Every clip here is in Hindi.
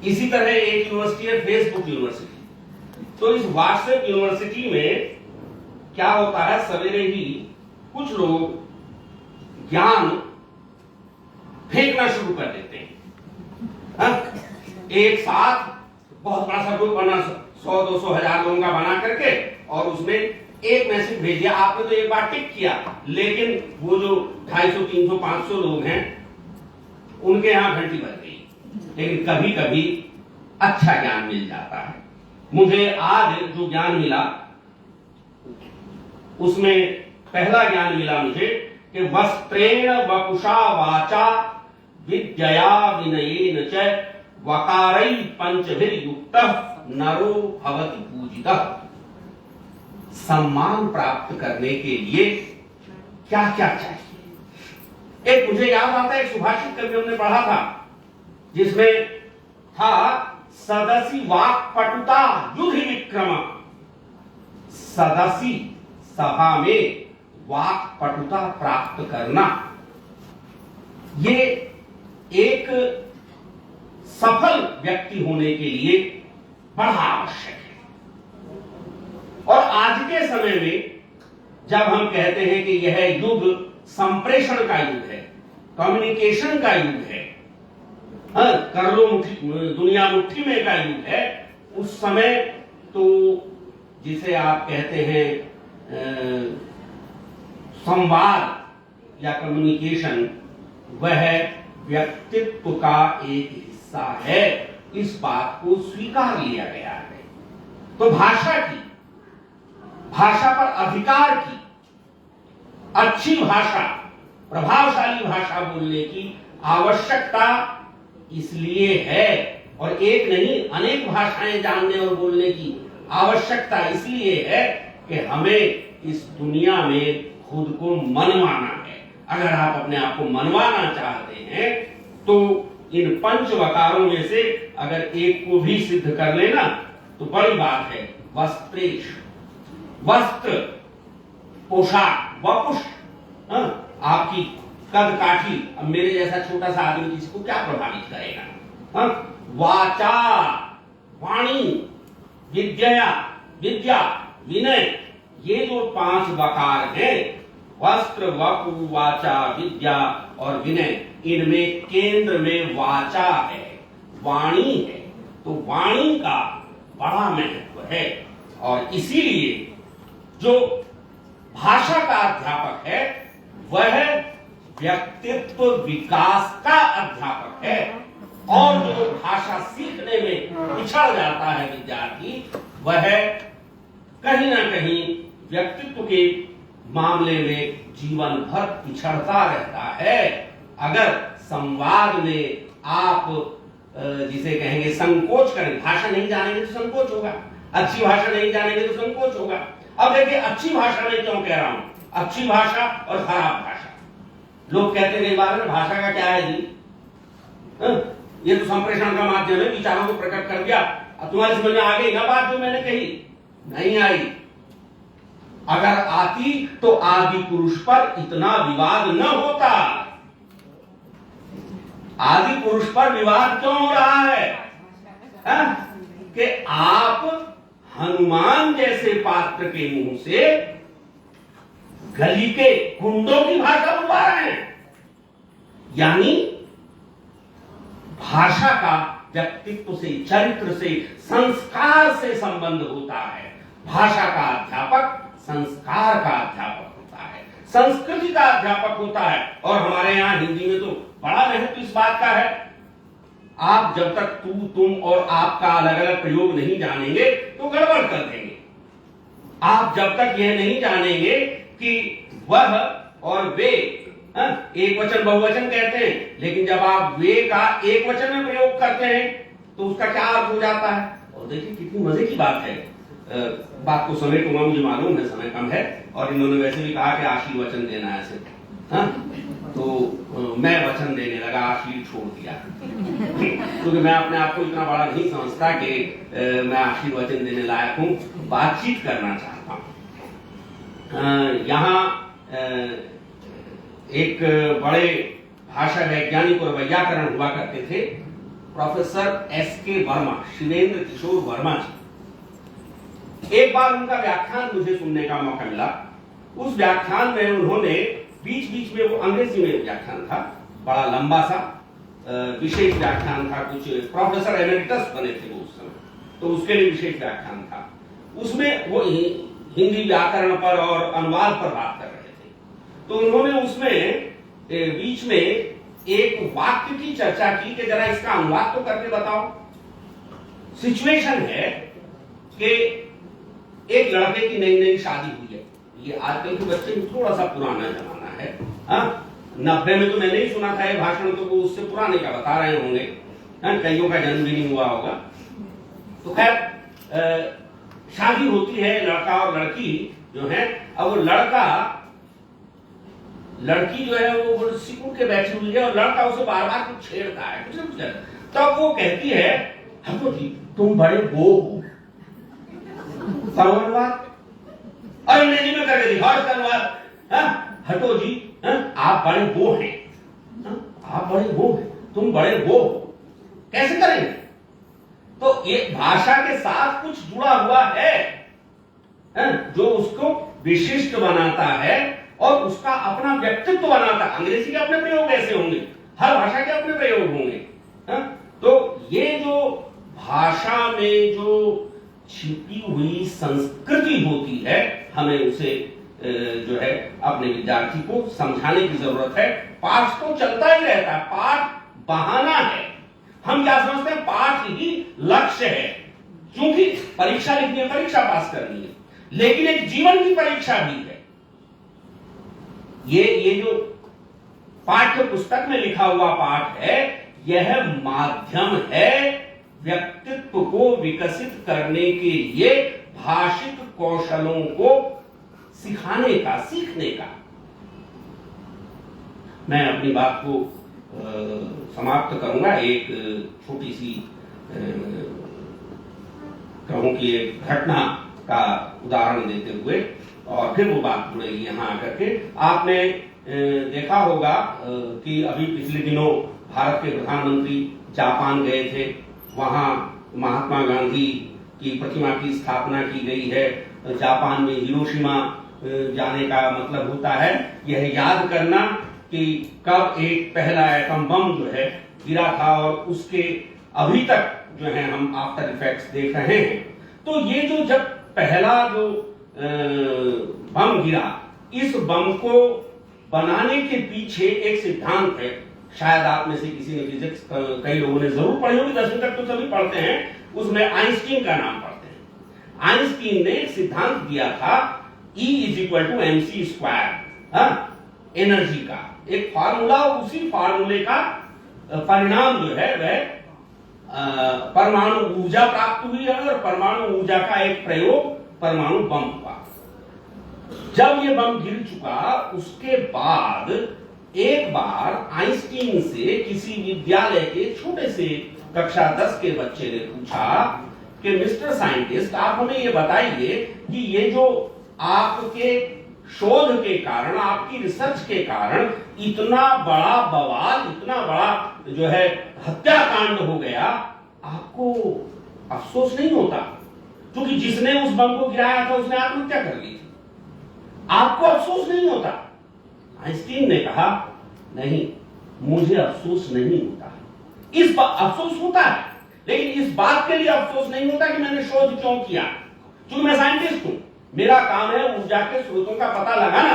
इसी तरह एक यूनिवर्सिटी है फेसबुक यूनिवर्सिटी। तो इस व्हाट्सएप यूनिवर्सिटी में क्या होता है, सवेरे ही कुछ लोग ज्ञान फेंकना शुरू कर देते हैं। एक साथ बहुत बड़ा सा ग्रुप बना, 100-200 हजार लोगों का बना करके, और उसमें एक मैसेज भेज दिया। आपने तो एक बार टिक किया, लेकिन वो जो 250, 300, 500 लोग हैं उनके यहां घंटी बज गई। लेकिन कभी कभी अच्छा ज्ञान मिल जाता है। मुझे आज जो ज्ञान मिला उसमें पहला ज्ञान मिला मुझे कि वस्त्रेण वपुषा वाचा विद्यया विनयेन च वकारై पंचभिर्युक्तः नरो भवति पूजितः। सम्मान प्राप्त करने के लिए क्या क्या चाहिए। एक मुझे याद आता है, एक सुभाषित कवि हमने पढ़ा था जिसमें था सदसी वाक् पटुता युधि विक्रम। सदसी सभा में वाक् पटुता प्राप्त करना, ये एक सफल व्यक्ति होने के लिए बड़ा आवश्यक है। और आज के समय में जब हम कहते हैं कि यह युग संप्रेषण का युग है, कम्युनिकेशन का युग है, कर लो दुनिया मुट्ठी में का युग है, उस समय तो जिसे आप कहते हैं संवाद या कम्युनिकेशन, वह व्यक्तित्व का एक हिस्सा है। इस बात को स्वीकार लिया गया है। तो भाषा की, भाषा पर अधिकार की, अच्छी भाषा, प्रभावशाली भाषा बोलने की आवश्यकता इसलिए है, और एक नहीं अनेक भाषाएं जानने और बोलने की आवश्यकता इसलिए है कि हमें इस दुनिया में खुद को मनवाना है। अगर आप अपने आप को मनवाना चाहते हैं तो इन पंच वकारों में से अगर एक को भी सिद्ध कर लेना तो बड़ी बात है। वस्त्रेश, वस्त्र, पोशाक, वपुष, आपकी कद काठी, अब मेरे जैसा छोटा सा आदमी किसी को क्या प्रभावित करेगा। वाचा, वाणी, विद्या, विद्या, विनय, ये जो 5 वकार हैं, वस्त्र, वपु, वाचा, विद्या और विनय, इनमें केंद्र में वाचा है, वाणी है। तो वाणी का बड़ा महत्व है, और इसीलिए जो भाषा का अध्यापक है वह व्यक्तित्व विकास का अध्यापक है। और जो भाषा सीखने में पिछड़ जाता है विद्यार्थी, वह कहीं ना कहीं व्यक्तित्व के मामले में जीवन भर पिछड़ता रहता है। अगर संवाद में आप जिसे कहेंगे संकोच करें, भाषा नहीं जानेंगे तो संकोच होगा, अच्छी भाषा नहीं जानेंगे तो संकोच होगा। अब देखिए, अच्छी भाषा में क्यों कह रहा हूं, अच्छी भाषा और खराब भाषा। लोग कहते हैं बार भाषा का क्या है जी, ये तो संप्रेषण का माध्यम है, विचारों को प्रकट कर दिया। अब तुम्हारी समझ में आ गई ना बात जो मैंने कही? नहीं आई। अगर आती तो आदि पुरुष पर इतना विवाद न होता। आदि पुरुष पर विवाद क्यों हो रहा है? कि आप हनुमान जैसे पात्र के मुंह से गली के गुंडों की भाषा बुलवा रहे हैं। यानी भाषा का व्यक्तित्व से, चरित्र से, संस्कार से संबंध होता है। भाषा का अध्यापक संस्कार का अध्यापक होता है, संस्कृति का अध्यापक होता है। और हमारे यहां हिंदी में तो बड़ा महत्व इस बात का है। आप जब तक तू, तुम और आपका अलग अलग प्रयोग नहीं जानेंगे तो गड़बड़ कर देंगे। आप जब तक यह नहीं जानेंगे कि वह और वे एक वचन बहुवचन कहते हैं, लेकिन जब आप वे का एक वचन में प्रयोग करते हैं तो उसका क्या अर्थ हो जाता है। और देखिए कितनी मजे की बात है। बात को समेटूंगा, मुझे मालूम है समय कम है, और इन्होंने वैसे भी कहा कि आशीर्वचन देना है ऐसे, तो मैं वचन देने लगा, आशीर्वाद छोड़ दिया। क्योंकि मैं अपने आप को इतना बड़ा नहीं समझता कि मैं आशीर्वचन देने लायक हूं, बातचीत करना चाहता हूं। यहाँ एक बड़े भाषा वैज्ञानिक और वैयाकरण हुआ करते थे, प्रोफेसर एस.के. वर्मा, शिवेंद्र किशोर वर्मा जी। एक बार उनका व्याख्यान मुझे सुनने का मौका मिला। उस व्याख्यान में उन्होंने बीच बीच में, वो अंग्रेजी में व्याख्यान था, बड़ा लंबा सा विशेष व्याख्यान था, कुछ प्रोफेसर एमेरिटस बने थे वो उस समय, तो उसके लिए विशेष व्याख्यान था। उसमें वो हिंदी व्याकरण पर और अनुवाद पर बात कर रहे थे। तो उन्होंने उसमें बीच में एक वाक्य की चर्चा की कि जरा इसका अनुवाद तो करके बताओ। सिचुएशन है कि एक लड़के की नई नई शादी हुई है। ये आजकल के बच्चे में थोड़ा सा पुराना जमाना है। 90 में तो मैंने ही सुना था ये भाषण, तो वो उससे पुराने का बता रहे होंगे। कईयों का जन्म भी नहीं हुआ होगा। तो खैर शादी होती है, लड़का और लड़की जो है। अब वो लड़की जो है वो सिकुड़ के बैठी हुई है और लड़का उसे बार बार कुछ छेड़ता है, कुछ। तब वो कहती है, हटो जी तुम बड़े वो हो। अनुवाद और अंग्रेजी में करके दिखाओ इसका अनुवाद। हटो जी, आप बड़े वो हैं, आप बड़े वो हैं, तुम बड़े वो हो। कैसे करेंगे? तो एक भाषा के साथ कुछ जुड़ा हुआ है जो उसको विशिष्ट बनाता है और उसका अपना व्यक्तित्व बनाता है। अंग्रेजी के अपने प्रयोग ऐसे होंगे, हर भाषा के अपने प्रयोग होंगे। तो ये जो भाषा में जो छिपी हुई संस्कृति होती है, हमें उसे जो है अपने विद्यार्थी को समझाने की जरूरत है। पाठ तो चलता ही रहता है, पाठ बहाना है। हम क्या समझते हैं, पाठ ही लक्ष्य है। क्योंकि परीक्षा लिखनी है, परीक्षा पास करनी है, लेकिन एक जीवन की परीक्षा भी है। ये जो पाठ्य पुस्तक में लिखा हुआ पाठ है, यह माध्यम है व्यक्तित्व को विकसित करने के लिए, भाषिक कौशलों को सिखाने का, सीखने का। मैं अपनी बात को समाप्त करूंगा एक छोटी सी कहूं कि एक घटना का उदाहरण देते हुए, और फिर वो बात जुड़ेगी यहां आकर के। आपने देखा होगा कि अभी पिछले दिनों भारत के प्रधानमंत्री जापान गए थे। वहां महात्मा गांधी की प्रतिमा की स्थापना की गई है। जापान में हिरोशिमा जाने का मतलब होता है यह याद करना कि कब एक पहला एटम बम जो है गिरा था, और उसके अभी तक जो है हम आफ्टर इफेक्ट्स देख रहे हैं। तो ये जो जब पहला जो बम गिरा, इस बम को बनाने के पीछे एक सिद्धांत है। शायद आप में से किसी ने फिजिक्स कई लोगों ने जरूर पढ़ी होगी, 10वीं तक तो सभी पढ़ते हैं। उसमें आइंस्टीन का नाम पढ़ते हैं। आइंस्टीन ने एक सिद्धांत दिया था, E = mc², एनर्जी का एक फार्मूला। उसी फार्मूले का परिणाम जो है वह परमाणु ऊर्जा प्राप्त हुई है, और परमाणु ऊर्जा का एक प्रयोग परमाणु बम हुआ। जब ये बम गिर चुका, उसके बाद एक बार आइंस्टीन से किसी विद्यालय के छोटे से कक्षा 10 के बच्चे ने पूछा कि मिस्टर साइंटिस्ट, आप हमें ये बताइए कि ये जो आपके शोध के कारण, आपकी रिसर्च के कारण इतना बड़ा बवाल, इतना बड़ा जो है हत्याकांड हो गया, आपको अफसोस नहीं होता? क्योंकि जिसने उस बम को गिराया था उसने आत्महत्या कर ली थी। आपको अफसोस नहीं होता? आइंस्टीन ने कहा, नहीं, मुझे अफसोस नहीं होता। इस बात अफसोस होता है, लेकिन इस बात के लिए अफसोस नहीं होता कि मैंने शोध क्यों किया। क्योंकि मैं साइंटिस्ट हूं, मेरा काम है ऊर्जा के स्रोतों का पता लगाना,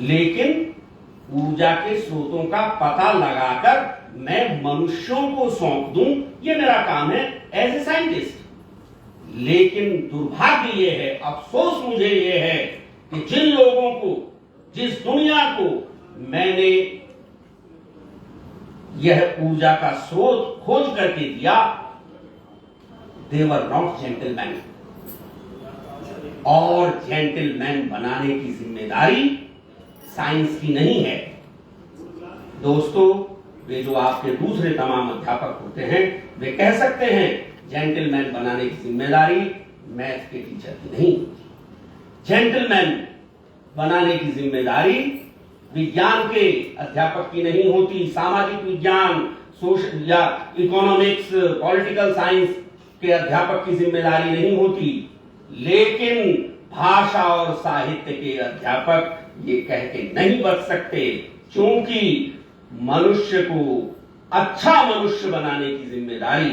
लेकिन ऊर्जा के स्रोतों का पता लगाकर मैं मनुष्यों को सौंप दूं, यह मेरा काम है एज ए साइंटिस्ट। लेकिन दुर्भाग्य यह है, अफसोस मुझे यह है कि जिन लोगों को, जिस दुनिया को मैंने यह ऊर्जा का स्रोत खोज करके दिया, दे वर नॉट जेंटलमैन। और जेंटलमैन बनाने की जिम्मेदारी साइंस की नहीं है। दोस्तों, वे जो आपके दूसरे तमाम अध्यापक होते हैं, वे कह सकते हैं जेंटलमैन बनाने की जिम्मेदारी मैथ के टीचर की नहीं। जेंटलमैन बनाने की जिम्मेदारी विज्ञान के अध्यापक की नहीं होती, सामाजिक विज्ञान, सोशल या इकोनॉमिक्स, पॉलिटिकल साइंस के अध्यापक की जिम्मेदारी नहीं होती, लेकिन भाषा और साहित्य के अध्यापक ये कह के नहीं बच सकते, क्योंकि मनुष्य को अच्छा मनुष्य बनाने की जिम्मेदारी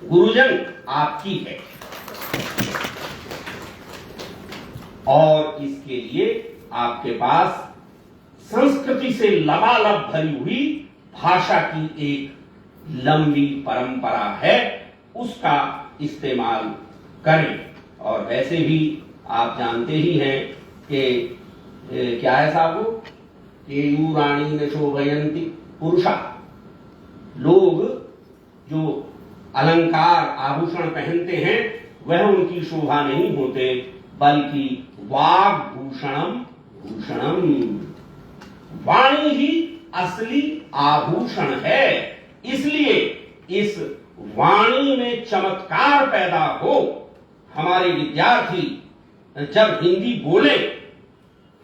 गुरुजन आपकी है। और इसके लिए आपके पास संस्कृति से लबालब भरी हुई भाषा की एक लंबी परंपरा है, उसका इस्तेमाल करें। और वैसे भी आप जानते ही हैं कि क्या है साहब, कि यूराणी न शोभयंती पुरुषा, लोग जो अलंकार आभूषण पहनते हैं वह उनकी शोभा नहीं होते, बल्कि वाग्भूषणम भूषणम, वाणी ही असली आभूषण है। इसलिए इस वाणी में चमत्कार पैदा हो, हमारे विद्यार्थी जब हिंदी बोले,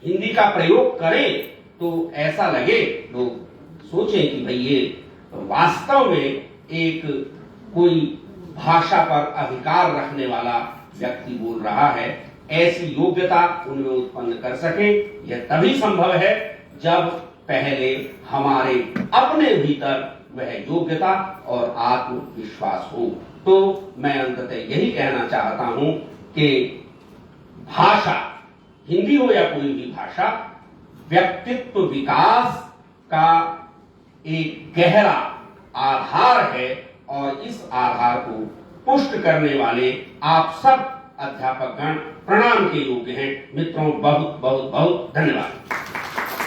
हिंदी का प्रयोग करें, तो ऐसा लगे, लोग सोचें कि भाई ये वास्तव में एक कोई भाषा पर अधिकार रखने वाला व्यक्ति बोल रहा है। ऐसी योग्यता उनमें उत्पन्न कर सके, यह तभी संभव है जब पहले हमारे अपने भीतर वह योग्यता और आत्मविश्वास हो। तो मैं अंततः यही कहना चाहता हूं कि भाषा, हिंदी हो या कोई भी भाषा, व्यक्तित्व विकास का एक गहरा आधार है, और इस आधार को पुष्ट करने वाले आप सब अध्यापकगण प्रणाम के योग्य हैं। मित्रों, बहुत बहुत बहुत धन्यवाद।